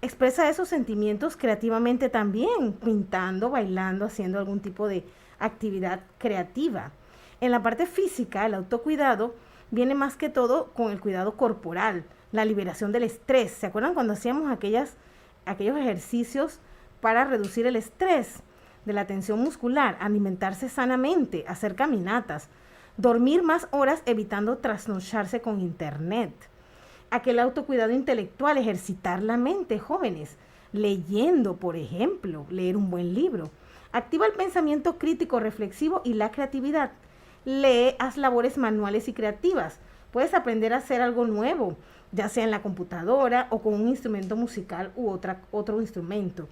Expresa esos sentimientos creativamente también, pintando, bailando, haciendo algún tipo de actividad creativa. En la parte física, el autocuidado viene más que todo con el cuidado corporal, la liberación del estrés. ¿Se acuerdan cuando hacíamos aquellos ejercicios para reducir el estrés de la tensión muscular? Alimentarse sanamente, hacer caminatas, dormir más horas evitando trasnocharse con internet. Aquel autocuidado intelectual, ejercitar la mente, jóvenes, leyendo, por ejemplo, leer un buen libro. Activa el pensamiento crítico, reflexivo y la creatividad. Lee, haz labores manuales y creativas. Puedes aprender a hacer algo nuevo, ya sea en la computadora o con un instrumento musical u otro instrumento.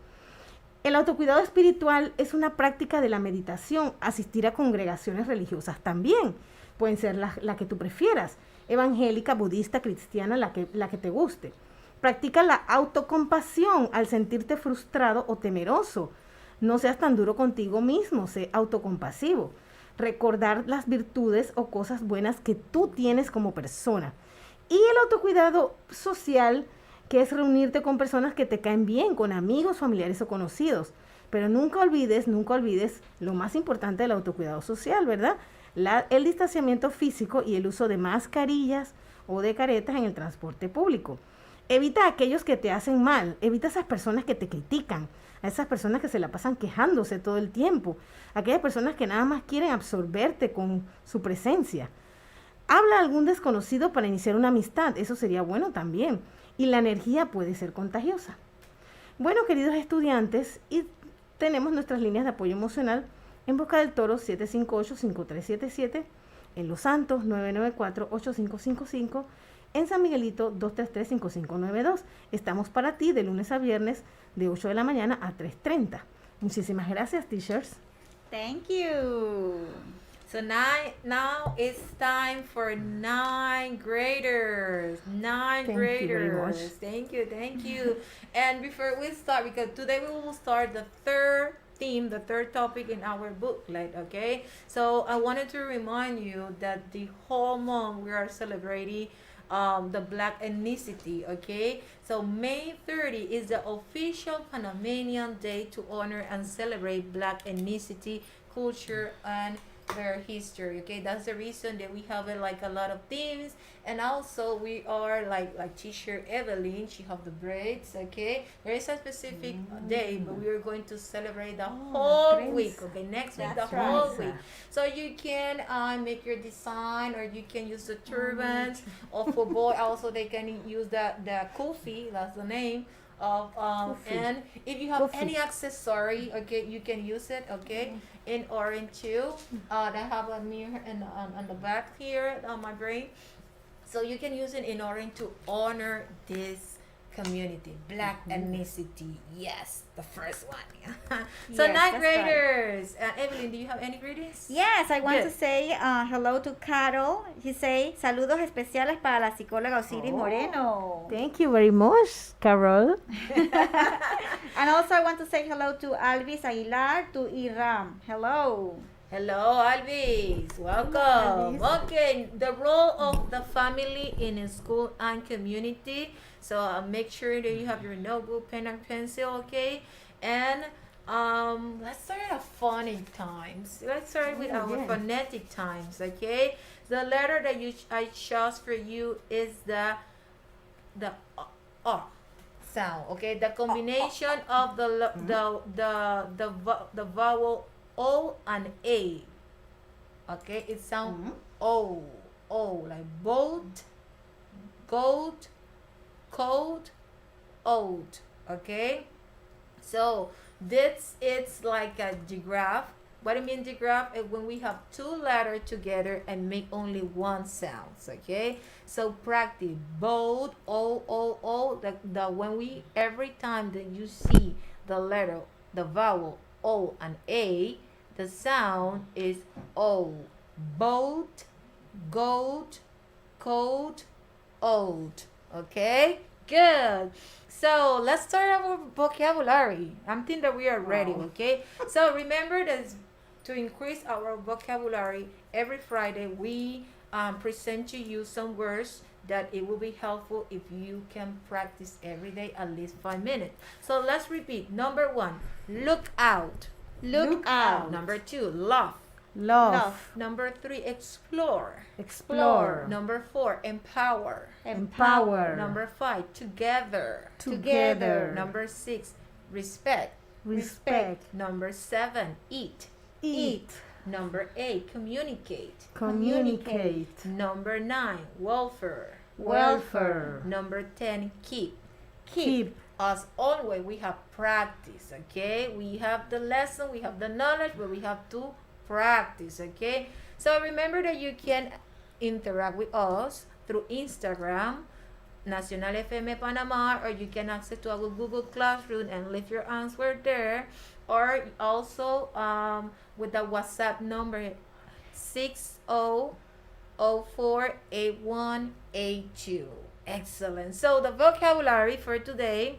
El autocuidado espiritual es una práctica de la meditación, asistir a congregaciones religiosas también. Pueden ser la que tú prefieras, evangélica, budista, cristiana, la que te guste. Practica la autocompasión al sentirte frustrado o temeroso. No seas tan duro contigo mismo, sé autocompasivo. Recordar las virtudes o cosas buenas que tú tienes como persona. Y el autocuidado social, que es reunirte con personas que te caen bien, con amigos, familiares o conocidos. Pero nunca olvides lo más importante del autocuidado social, ¿verdad? El distanciamiento físico y el uso de mascarillas o de caretas en el transporte público. Evita a aquellos que te hacen mal, evita a esas personas que te critican, a esas personas que se la pasan quejándose todo el tiempo, aquellas personas que nada más quieren absorberte con su presencia. Habla a algún desconocido para iniciar una amistad, eso sería bueno también, y la energía puede ser contagiosa. Bueno, queridos estudiantes, y tenemos nuestras líneas de apoyo emocional en Boca del Toro 758-5377, en Los Santos 994-8555, en San Miguelito 233-5592. Estamos para ti de lunes a viernes de 8 de la mañana a 3:30. Muchísimas gracias, teachers. Thank you. So now it's time for 9 graders. Thank you very much. Thank you. And before we start, because today we will start the third topic in our booklet, okay? So I wanted to remind you that the whole month we are celebrating the Black ethnicity, okay? So May 30 is the official Panamanian Day to honor and celebrate Black ethnicity, culture, and their history, okay? That's the reason that we have like a lot of themes, and also we are like teacher Evelyn, she have the braids, okay? There is a specific day, but we are going to celebrate the whole week, okay? Next week, the whole week. So you can make your design, or you can use the turbans, or for boy also they can use the kufi, that's the name of and if you have any accessory, okay, you can use it, okay, in orange too. They have a mirror on the back here on my brain, so you can use it in orange to honor this community, Black ethnicity. Yes, the first one. So Yes, 9 that's graders. Evelyn, do you have any greetings? Yes, I want Yes. to say hello to Carol. He say saludos especiales para la psicóloga Osiris Moreno. Thank you very much, Carol. And also I want to say hello to Alvis Aguilar, to Iram. Hello. Hello, Alvis. Welcome. Okay, the role of the family in a school and community. So make sure that you have your notebook, pen, and pencil, okay? And let's start at phonic times. Let's start with our phonetic times, okay? The letter that I chose for you is the R. sound. Okay, the combination of the vowel O and A. Okay, it sounds O, like boat, goat, coat, oat. Okay, so this it's like a digraph. What I mean digraph is when we have two letters together and make only one sound. Okay, so practice boat, O. When we every time that you see the letter, the vowel O and A, the sound is O. Boat, goat, coat, oat. Okay, good. So let's start our vocabulary. I'm thinking that we are ready. Okay, so remember that to increase our vocabulary, every Friday we present to you some words that it will be helpful if you can practice every day at least 5 minutes. So let's repeat. Number 1, look out. Look out. Number 2, laugh. Love. Number 3, explore. Explore. Number 4, empower. Empower. Number 5, together. Together. Number 6, respect. Respect. Number 7, eat. Eat. Number 8, communicate. Communicate. Number 9, welfare. Welfare. Number 10, keep. Keep. As always, we have practice, okay? We have the lesson, we have the knowledge, but we have to practice, okay? So remember that you can interact with us through Instagram, Nacional FM Panama, or you can access to our Google Classroom and leave your answer there, or also with the WhatsApp number 60048182. Excellent. So the vocabulary for today,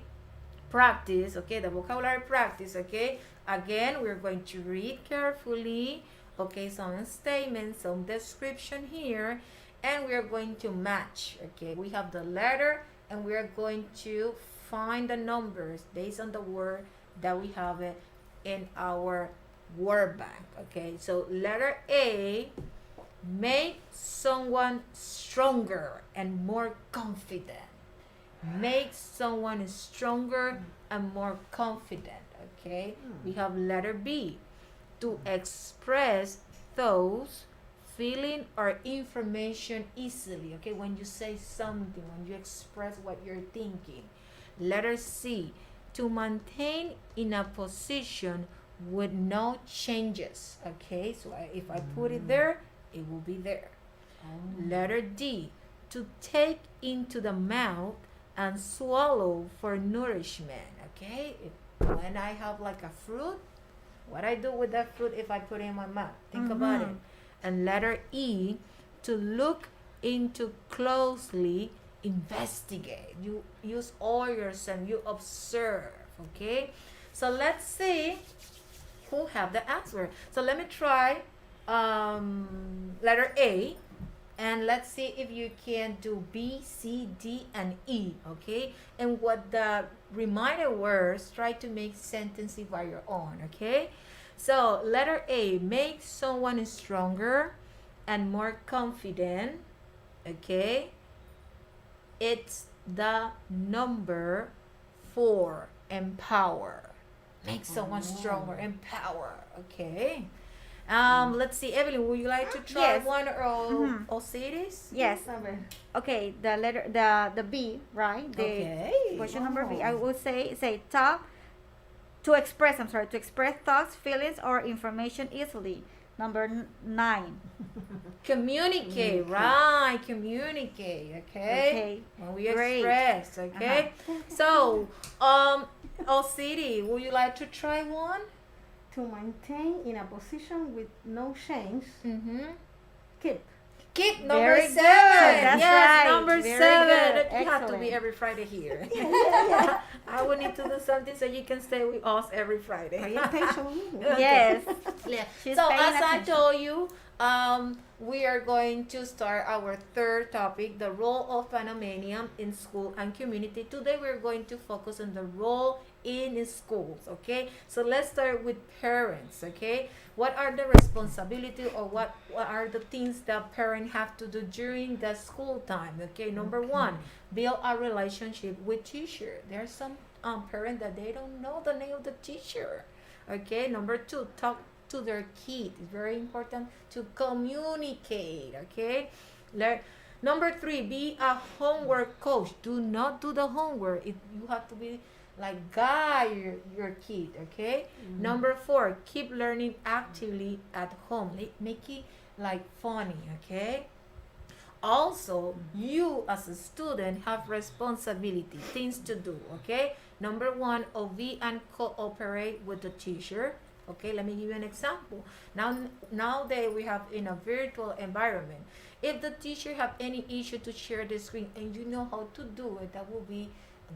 practice, okay, the vocabulary practice, okay. Again, we're going to read carefully, okay, some statements, some description here, and we're going to match, okay. We have the letter, and we're going to find the numbers based on the word that we have it in our word bank, okay. So letter A, make someone stronger and more confident. Make someone stronger and more confident, okay. We have letter B, to express thoughts, feeling, or information easily, okay. When you say something, when you express what you're thinking. Letter C, to maintain in a position with no changes, okay. So if I put it there, it will be there. Letter D, to take into the mouth and swallow for nourishment, okay. When I have like a fruit, what I do with that fruit if I put it in my mouth, think about it. And letter E, to look into closely, investigate. You use all your sense, you observe, okay. So let's see who have the answer. So let me try letter A, and let's see if you can do B, C, D, and E, okay. And what the reminder words, try to make sentences by your own, okay. So letter A, make someone stronger and more confident, okay. It's the number 4, empower. Make someone stronger, empower, okay. Let's see, Evelyn, would you like to try Yes. one or cities? Yes. Okay, the letter, the B, right? The Okay. question number B. I will say talk, to express thoughts, feelings, or information easily. Number 9. Communicate, right? Communicate, okay? Okay. When we Great. express, okay? So, City, would you like to try one? To maintain in a position with no change. Keep. Keep number Very 7. good. That's Yes, right. number Very 7. good. You have to be Excellent. every Friday here. I we need to do something so you can stay with us every Friday. Pay attention. Yes. Yeah. She's So paying as I attention. told you, we are going to start our third topic, the role of Panamanian in school and community. Today we're going to focus on the role in schools, okay? So let's start with parents, okay? What are the responsibility or what are the things that parents have to do during the school time, okay? Number one, build a relationship with teacher. There are some parents that they don't know the name of the teacher, okay? Number two, talk to their kid. It's very important to communicate, okay? Number three, be a homework coach. Do not do the homework. You have to be like guide your kid, okay? Number four, keep learning actively at home. Make it like funny, okay? Also, you as a student have responsibility, things to do, okay? Number one, obey and cooperate with the teacher. Okay, let me give you an example. Nowadays we have in a virtual environment. If the teacher have any issue to share the screen and you know how to do it, that will be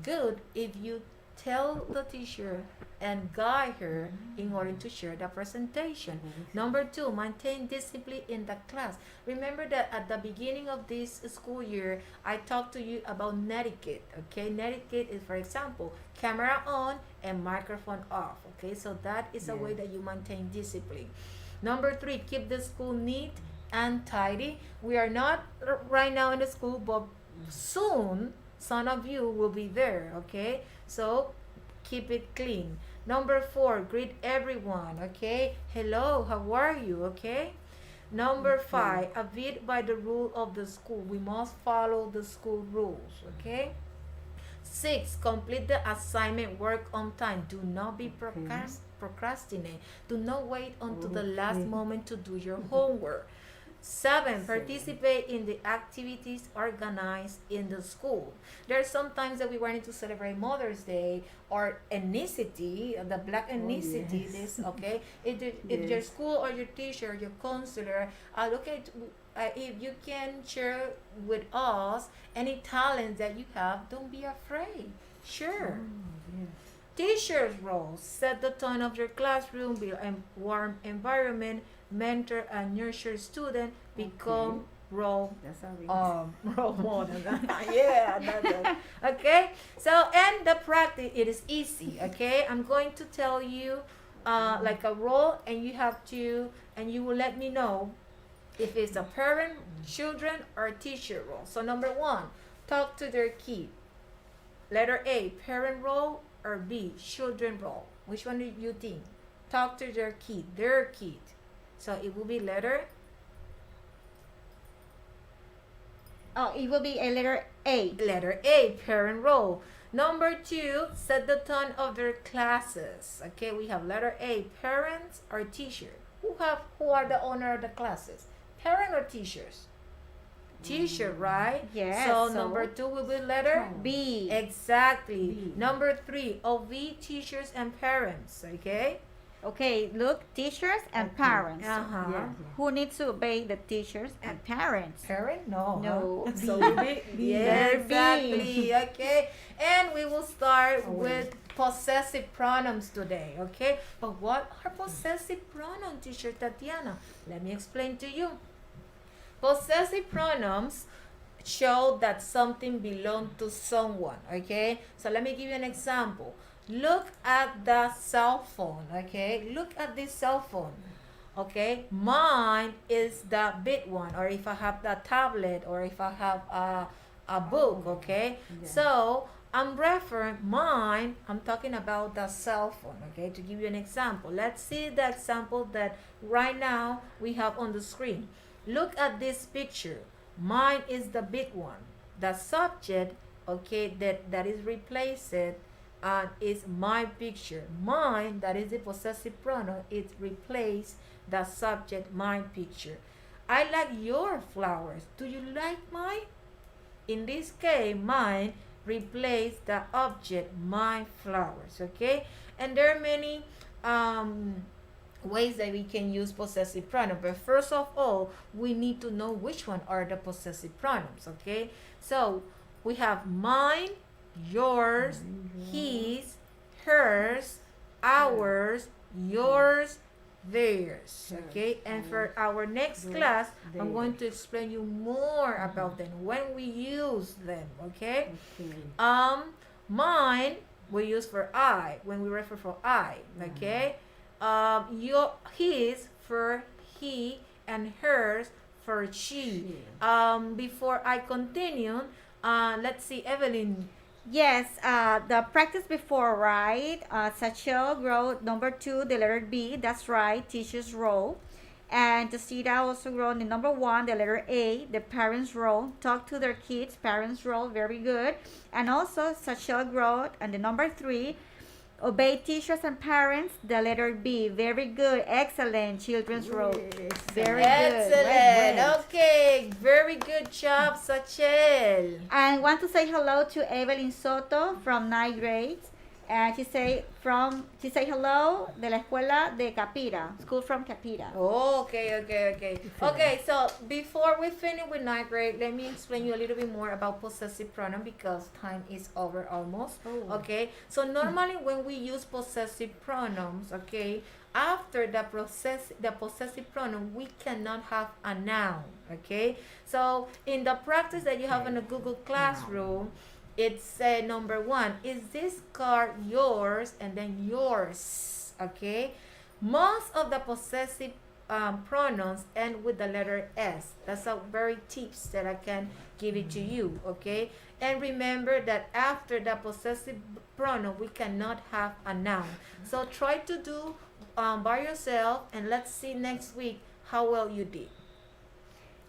good if you tell the teacher and guide her in order to share the presentation. Number two, maintain discipline in the class. Remember that at the beginning of this school year, I talked to you about netiquette. Okay, netiquette is, for example, camera on and microphone off. Okay, so that is a way that you maintain discipline. Number three, keep the school neat and tidy. We are not right now in the school, but soon some of you will be there. Okay, so keep it clean. Number four, greet everyone. Okay, hello, how are you? Okay. Number five, abide by the rule of the school. We must follow the school rules. Okay. Six, complete the assignment work on time. Do not be procrastinate. Do not wait until the last moment to do your homework. Seven, participate in the activities organized in the school. There are some times that we wanted to celebrate Mother's Day or ethnicity, the black ethnicity. This okay. If your school or your teacher, your counselor, look at if you can share with us any talents that you have, don't be afraid. Sure. Teacher's role: set the tone of your classroom, build a warm environment, mentor and nurture student, become role model. Yeah, that's it. Okay, so and the practice, it is easy. Okay, I'm going to tell you like a role, and you have to, and you will let me know if it's a parent, children, or teacher role. So number one, talk to their kid. Letter A, parent role, or B, children role. Which one do you think? Talk to their kid. So it will be letter. Oh, it will be a letter A. Letter A, parent role. Number two, set the tone of their classes. Okay, we have letter A, parents or teacher. Who are the owner of the classes? Parent or teachers? Teacher, right? Yes. So number two will be letter B. Exactly. B. Number three, obey teachers and parents. Okay. Okay, look, teachers and parents. Uh-huh. Who needs to obey the teachers and parents? Parent? No. No. Huh? So will be yeah, exactly. Okay. And we will start with possessive pronouns today. Okay. But what are possessive pronouns, Teacher Tatiana? Let me explain to you. Possessive pronouns show that something belongs to someone. Okay. So let me give you an example. Look at the cell phone, okay? Look at this cell phone, okay? Mine is the big one, or if I have the tablet, or if I have a book, okay? Yeah. So I'm referring mine, I'm talking about the cell phone, okay? To give you an example, let's see the example that right now we have on the screen. Look at this picture. Mine is the big one. The subject, okay, that is replaced is my picture. Mine, that is the possessive pronoun, it replaces the subject, my picture. I like your flowers. Do you like mine? In this case, mine replaces the object, my flowers. Okay? And there are many ways that we can use possessive pronoun. But first of all, we need to know which one are the possessive pronouns. Okay? So we have mine, yours, his, ours, yours, theirs. Okay, and for our next class, I'm going to explain you more about them, when we use them. Okay, mine we use for I, when we refer for I. Okay, his for he, and hers for she. Before I continue, let's see, Evelyn. Yes, the practice before, right? Sachel wrote number 2, the letter B. That's right, teacher's role. And Tashida also wrote the number 1, the letter A, the parents' role. Talk to their kids, parents' role, very good. And also Sachel wrote, and the number 3, obey teachers and parents, the letter B. Very good, excellent, children's role. Very Excellent. good. Okay, very good job, Sachel. And want to say hello to Evelyn Soto from 9th grade. And she say hello de la escuela de Capira, school from Capira. Oh, okay. Okay, so before we finish with 9th grade, let me explain you a little bit more about possessive pronoun because time is over almost. Okay, so normally when we use possessive pronouns, okay, after the possessive pronoun, we cannot have a noun. Okay, so in the practice that you have in the Google Classroom, it's number 1, is this car yours? And then yours. Okay, most of the possessive pronouns end with the letter S. That's a very tips that I can give it to you. Okay, and remember that after the possessive pronoun we cannot have a noun. So try to do by yourself, and let's see next week how well you did.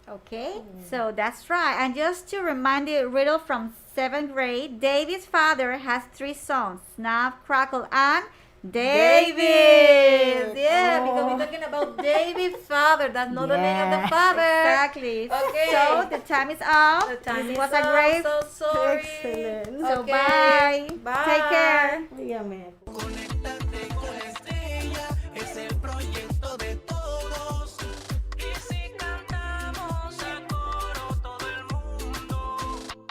Okay, so that's right. And just to remind you, riddle from 7th grade, David's father has 3 sons, Snap, Crackle, and David. Yeah, because we're talking about David's father. That's not the name of the father. Exactly. Okay. So the time is up. The time This is was up. a great. So sorry. Excelente. So Okay. bye. Take care. Dígame. Conéctate con la estrella, es el proyecto de todos. Y si cantamos a coro todo el mundo,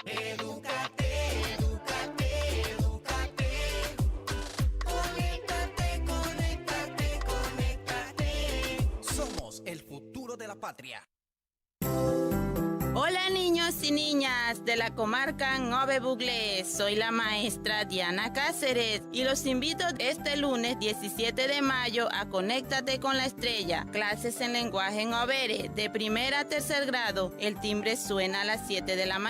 edúcate, edúcate, edúcate. Conéctate, conéctate, conéctate. Somos el futuro de la patria. Hola niños y niñas de la comarca Nove Buglé, soy la maestra Diana Cáceres y los invito este lunes 17 de mayo a Conéctate con la Estrella, clases en lenguaje Novere de 1er a 3er grado. El timbre suena a las 7 de la mañana.